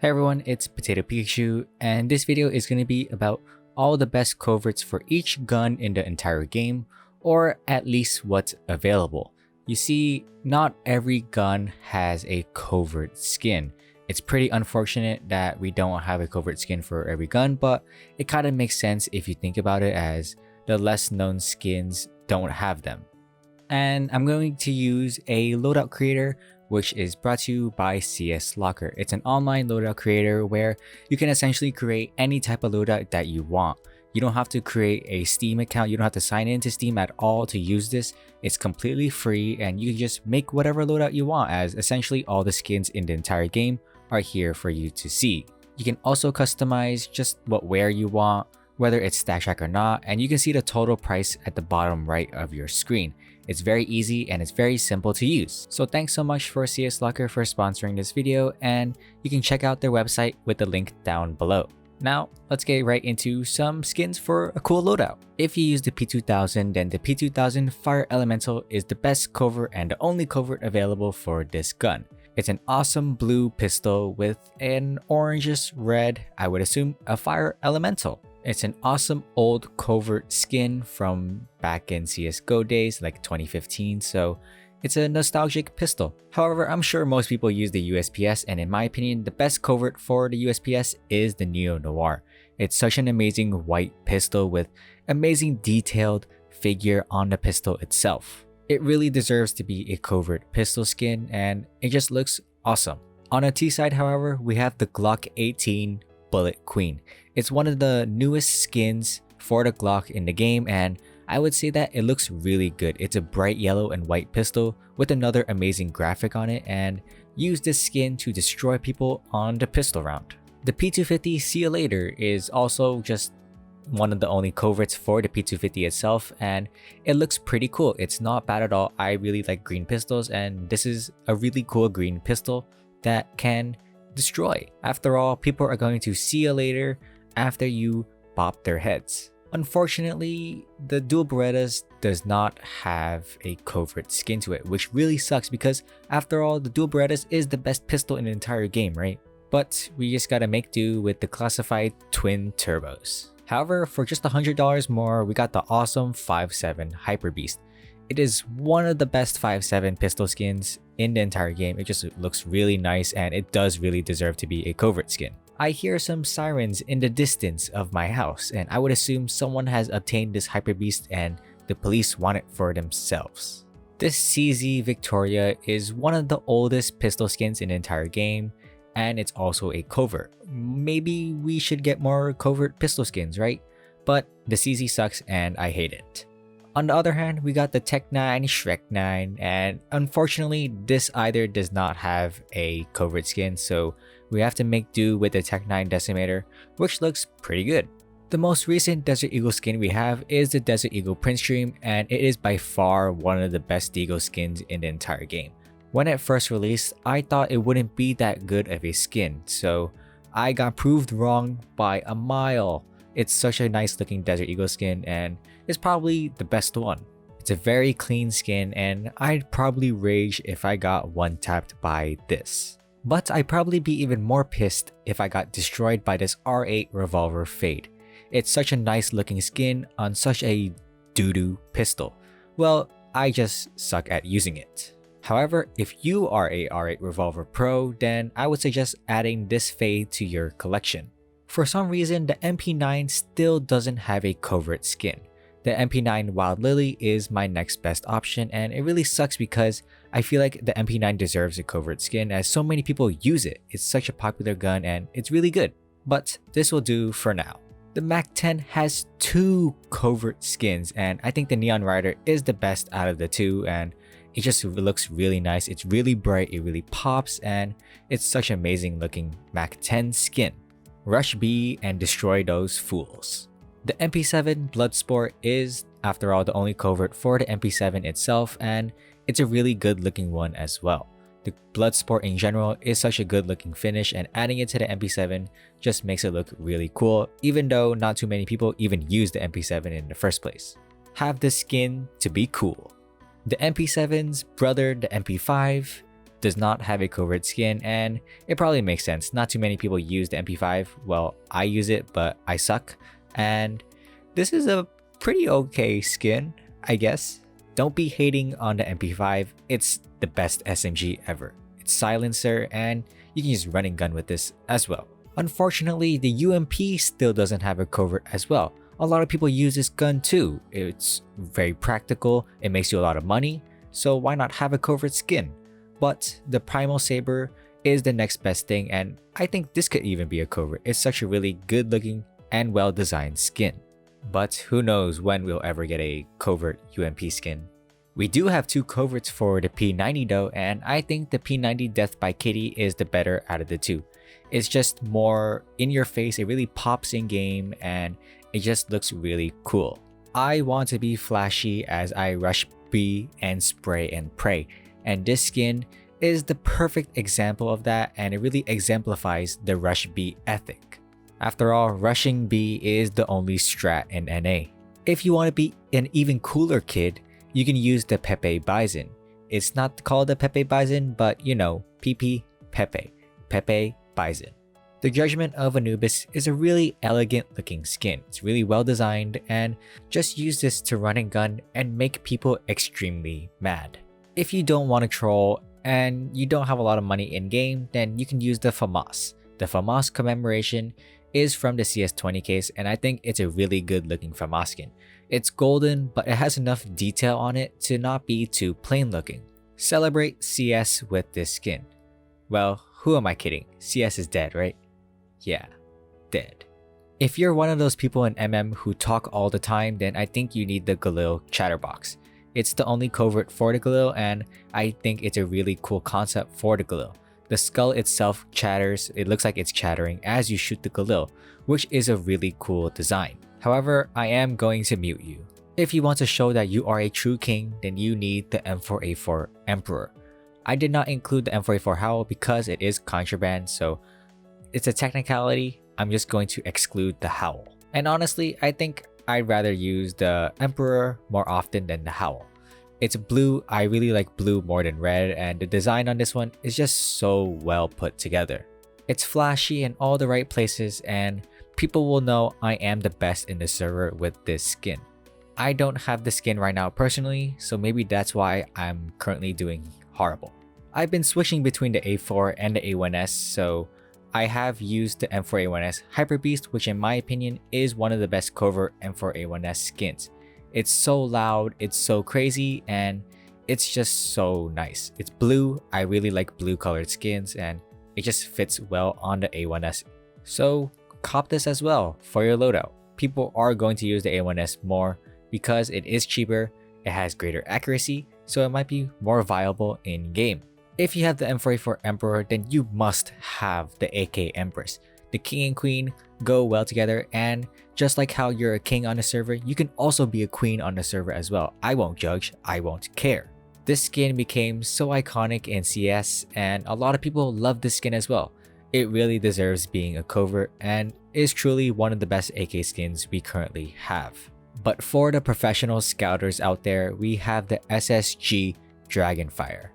Hey everyone, it's PotatoPikachu, and this video is going to be about all the best coverts for each gun in the entire game, or at least what's available. You see, not every gun has a covert skin. It's pretty unfortunate that we don't have a covert skin for every gun, but it kind of makes sense if you think about it, as the less known skins don't have them. And I'm going to use a loadout creator which is brought to you by CS Locker. It's an online loadout creator where you can essentially create any type of loadout that you want. You don't have to create a Steam account, you don't have to sign into Steam at all to use this. It's completely free and you can just make whatever loadout you want, as essentially all the skins in the entire game are here for you to see. You can also customize just what wear you want, whether it's Stash Rack or not, and you can see the total price at the bottom right of your screen. It's very easy and it's very simple to use. So thanks so much for CS Locker for sponsoring this video, and you can check out their website with the link down below. Now, let's get right into some skins for a cool loadout. If you use the P2000, then the P2000 Fire Elemental is the best covert and the only covert available for this gun. It's an awesome blue pistol with an orangish red, I would assume, a Fire Elemental. It's an awesome old covert skin from back in CSGO days, like 2015, so it's a nostalgic pistol. However, I'm sure most people use the USPS, and in my opinion, the best covert for the USPS is the Neo Noir. It's such an amazing white pistol with amazing detailed figure on the pistol itself. It really deserves to be a covert pistol skin, and it just looks awesome. On a T side, however, we have the Glock 18 Bullet Queen. It's one of the newest skins for the Glock in the game, and I would say that it looks really good. It's a bright yellow and white pistol with another amazing graphic on it, and use this skin to destroy people on the pistol round. The P250 See You Later is also just one of the only coverts for the P250 itself, and it looks pretty cool. It's not bad at all. I really like green pistols, and this is a really cool green pistol that can destroy. After all, people are going to see you later after you bop their heads. Unfortunately, the Dual Berettas does not have a covert skin to it, which really sucks because after all, the Dual Berettas is the best pistol in the entire game, right? But we just gotta make do with the classified twin turbos. However, for just $100 more, we got the awesome 5.7 Hyper Beast. It is one of the best 5.7 pistol skins in the entire game. It just looks really nice and it does really deserve to be a covert skin. I hear some sirens in the distance of my house, and I would assume someone has obtained this Hyper Beast and the police want it for themselves. This CZ Victoria is one of the oldest pistol skins in the entire game, and it's also a covert. Maybe we should get more covert pistol skins, right? But the CZ sucks and I hate it. On the other hand, we got the Tech 9 Shrek 9, and unfortunately this either does not have a covert skin, so we have to make do with the Tech 9 Decimator, which looks pretty good. The most recent Desert Eagle skin we have is the Desert Eagle Prince Dream, and it is by far one of the best Deagle skins in the entire game. When it first released, I thought it wouldn't be that good of a skin, so I got proved wrong by a mile. It's such a nice looking Desert Eagle skin, and it's probably the best one. It's a very clean skin, and I'd probably rage if I got one tapped by this. But I'd probably be even more pissed if I got destroyed by this R8 Revolver Fade. It's such a nice looking skin on such a doo-doo pistol. Well, I just suck at using it. However, if you are a R8 Revolver Pro, then I would suggest adding this Fade to your collection. For some reason, the MP9 still doesn't have a covert skin. The MP9 Wild Lily is my next best option, and it really sucks because I feel like the MP9 deserves a covert skin as so many people use it. It's such a popular gun and it's really good. But this will do for now. The MAC-10 has two covert skins, and I think the Neon Rider is the best out of the two, and it just looks really nice. It's really bright, it really pops, and it's such an amazing looking MAC-10 skin. Rush B and destroy those fools. The MP7 Bloodsport is, after all, the only covert for the MP7 itself, and it's a really good looking one as well. The Bloodsport in general is such a good looking finish, and adding it to the MP7 just makes it look really cool, even though not too many people even use the MP7 in the first place. Have the skin to be cool. The MP7's brother, the MP5, does not have a covert skin, and it probably makes sense. Not too many people use the MP5. Well, I use it, but I suck. And this is a pretty okay skin, I guess. Don't be hating on the MP5. It's the best SMG ever. It's silencer, and you can use run and gun with this as well. Unfortunately, the UMP still doesn't have a covert as well. A lot of people use this gun too. It's very practical, it makes you a lot of money, so why not have a covert skin? But the Primal Saber is the next best thing, and I think this could even be a covert. It's such a really good looking and well designed skin. But who knows when we'll ever get a covert UMP skin. We do have two coverts for the P90 though, and I think the P90 Death by Kitty is the better out of the two. It's just more in your face, it really pops in game, and it just looks really cool. I want to be flashy as I rush B and spray and pray, and this skin is the perfect example of that, and it really exemplifies the rush B ethic. After all, rushing B is the only strat in NA. If you want to be an even cooler kid, you can use the Pepe Bison. It's not called the Pepe Bison, but you know, PP Pepe. Pepe Bison. The Judgment of Anubis is a really elegant looking skin. It's really well designed, and just use this to run and gun and make people extremely mad. If you don't want to troll and you don't have a lot of money in game, then you can use the FAMAS. The FAMAS commemoration is from the CS20 case, and I think it's a really good looking FAMAS skin. It's golden, but it has enough detail on it to not be too plain looking. Celebrate CS with this skin. Well, who am I kidding? CS is dead, right? Yeah, dead. If you're one of those people in MM who talk all the time, then I think you need the Galil Chatterbox. It's the only covert for the Galil, and I think it's a really cool concept for the Galil. The skull itself chatters, it looks like it's chattering as you shoot the Galil, which is a really cool design. However, I am going to mute you. If you want to show that you are a true king, then you need the M4A4 Emperor. I did not include the M4A4 Howl because it is contraband, so it's a technicality. I'm just going to exclude the Howl. And honestly, I think I'd rather use the Emperor more often than the Howl. It's blue, I really like blue more than red, and the design on this one is just so well put together. It's flashy in all the right places, and people will know I am the best in the server with this skin. I don't have the skin right now personally, so maybe that's why I'm currently doing horrible. I've been switching between the A4 and the A1S, so I have used the M4A1S Hyper Beast, which in my opinion is one of the best covert M4A1S skins. It's so loud, it's so crazy, and it's just so nice. It's blue, I really like blue colored skins, and it just fits well on the A1S. So cop this as well for your loadout. People are going to use the A1S more because it is cheaper, it has greater accuracy, so it might be more viable in game. If you have the M4A4 Emperor, then you must have the AK Empress. The king and queen go well together, and just like how you're a king on a server, you can also be a queen on the server as well. I won't judge, I won't care. This skin became so iconic in CS, and a lot of people love this skin as well. It really deserves being a covert and is truly one of the best AK skins we currently have. But for the professional scouters out there, we have the SSG Dragonfire.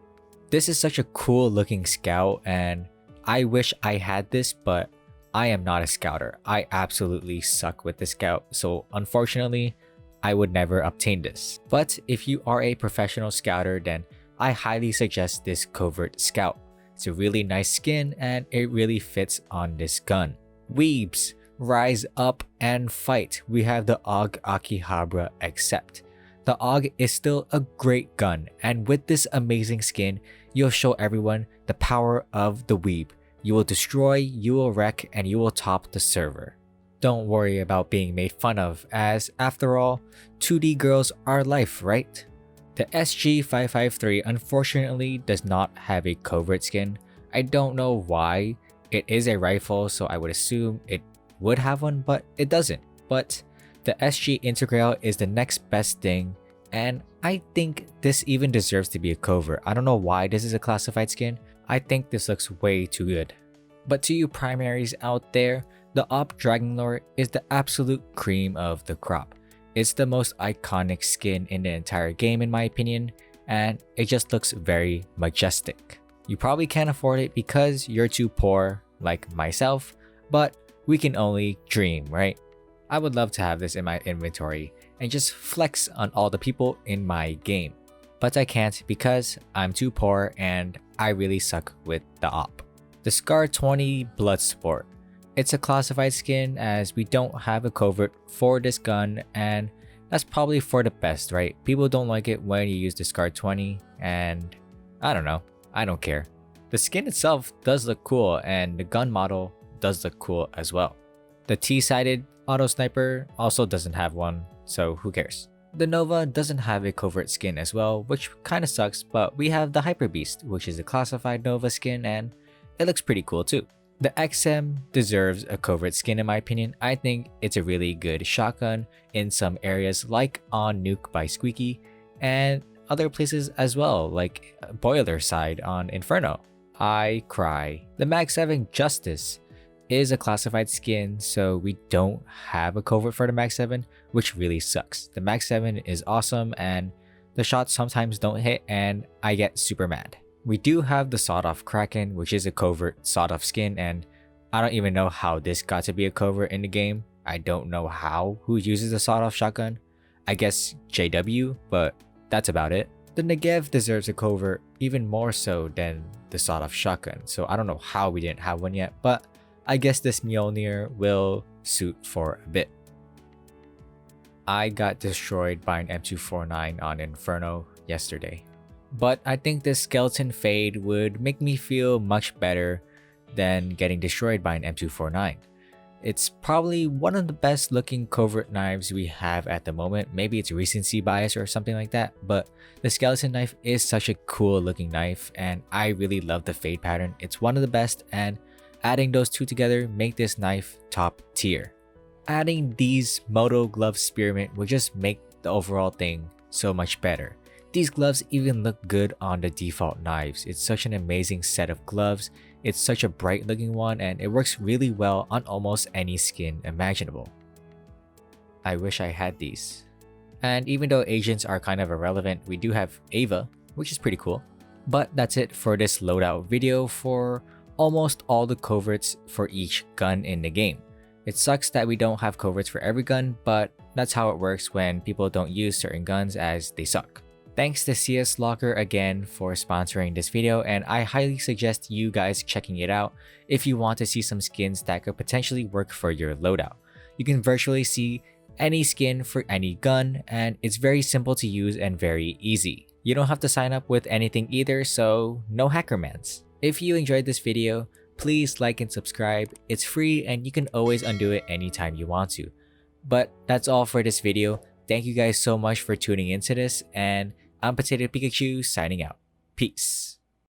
This is such a cool looking scout, and I wish I had this, but I am not a scouter. I absolutely suck with the scout, so unfortunately, I would never obtain this. But if you are a professional scouter, then I highly suggest this covert scout. It's a really nice skin, and it really fits on this gun. Weebs, rise up and fight. We have the AUG Akihabara Accept. The AUG is still a great gun, and with this amazing skin, you'll show everyone the power of the Weeb. You will destroy, you will wreck, and you will top the server. Don't worry about being made fun of, as after all, 2D girls are life, right? The SG553 unfortunately does not have a covert skin. I don't know why. It is a rifle, so I would assume it would have one, but it doesn't. But the SG Integral is the next best thing, and I think this even deserves to be a covert. I don't know why this is a classified skin. I think this looks way too good. But to you primaries out there, the Op Dragonlord is the absolute cream of the crop. It's the most iconic skin in the entire game in my opinion, and it just looks very majestic. You probably can't afford it because you're too poor, like myself, but we can only dream, right? I would love to have this in my inventory and just flex on all the people in my game. But I can't because I'm too poor and I really suck with the op. The Scar 20 Bloodsport. It's a classified skin as we don't have a covert for this gun, and that's probably for the best, right? People don't like it when you use the Scar 20, and I don't know, I don't care. The skin itself does look cool and the gun model does look cool as well. The T-sided auto sniper also doesn't have one, so who cares? The Nova doesn't have a covert skin as well, which kinda sucks, but we have the Hyper Beast, which is a classified Nova skin, and it looks pretty cool too. The XM deserves a covert skin in my opinion. I think it's a really good shotgun in some areas like on Nuke by Squeaky and other places as well, like Boiler side on Inferno. I cry. The Mag 7 Justice is a classified skin, so we don't have a covert for the Mag 7, which really sucks. The Mag 7 is awesome and the shots sometimes don't hit and I get super mad. We do have the Sawed-Off Kraken, which is a covert sawed-off skin, and I don't even know how this got to be a covert in the game. I don't know who uses the sawed-off shotgun. I guess JW, but that's about it. The Negev deserves a covert even more so than the sawed-off shotgun, so I don't know how we didn't have one yet, but I guess this Mjolnir will suit for a bit. I got destroyed by an M249 on Inferno yesterday. But I think this skeleton fade would make me feel much better than getting destroyed by an M249. It's probably one of the best looking covert knives we have at the moment. Maybe it's recency bias or something like that, but the skeleton knife is such a cool looking knife and I really love the fade pattern. It's one of the best, and adding those two together make this knife top tier. Adding these Moto Glove Spearmint will just make the overall thing so much better. These gloves even look good on the default knives. It's such an amazing set of gloves. It's such a bright looking one and it works really well on almost any skin imaginable. I wish I had these. And even though agents are kind of irrelevant, we do have Ava, which is pretty cool. But that's it for this loadout video for almost all the coverts for each gun in the game. It sucks that we don't have coverts for every gun, but that's how it works when people don't use certain guns as they suck. Thanks to CS Locker again for sponsoring this video, and I highly suggest you guys checking it out if you want to see some skins that could potentially work for your loadout. You can virtually see any skin for any gun, and it's very simple to use and very easy. You don't have to sign up with anything either, so no hackermans. If you enjoyed this video, please like and subscribe. It's free and you can always undo it anytime you want to. But that's all for this video. Thank you guys so much for tuning into this, and I'm PotatoPikachu signing out. Peace.